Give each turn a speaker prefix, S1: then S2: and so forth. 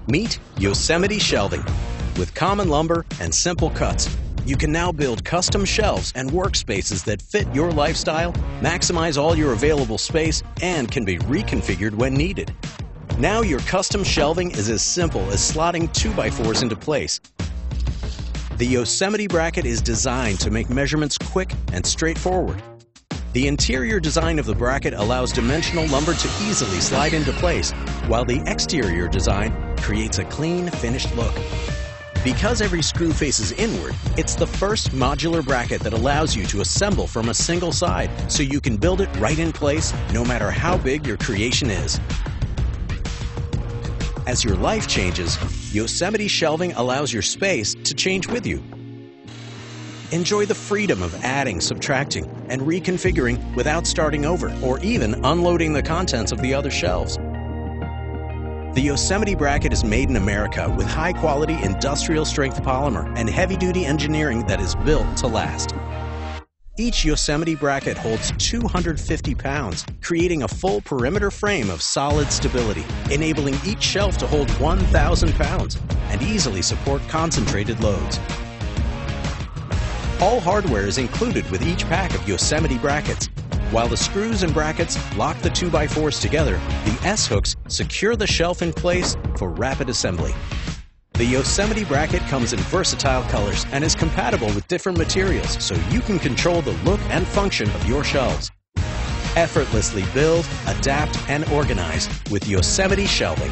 S1: Meet Yosemite Shelving. With common lumber and simple cuts, you can now build custom shelves and workspaces that fit your lifestyle, maximize all your available space, and can be reconfigured when needed. Now your custom shelving is as simple as slotting 2x4s into place. The Yosemite bracket is designed to make measurements quick and straightforward. The interior design of the bracket allows dimensional lumber to easily slide into place, while the exterior design creates a clean, finished look. Because every screw faces inward, it's the first modular bracket that allows you to assemble from a single side, so you can build it right in place no matter how big your creation is. As your life changes, Yosemite Shelving allows your space to change with you. Enjoy the freedom of adding, subtracting, and reconfiguring without starting over or even unloading the contents of the other shelves. The Yosemite bracket is made in America with high-quality industrial-strength polymer and heavy-duty engineering that is built to last. Each Yosemite bracket holds 250 pounds, creating a full perimeter frame of solid stability, enabling each shelf to hold 1,000 pounds and easily support concentrated loads. All hardware is included with each pack of Yosemite brackets. While the screws and brackets lock the 2x4s together, the S-hooks secure the shelf in place for rapid assembly. The Yosemite bracket comes in versatile colors and is compatible with different materials, so you can control the look and function of your shelves. Effortlessly build, adapt, and organize with Yosemite Shelving.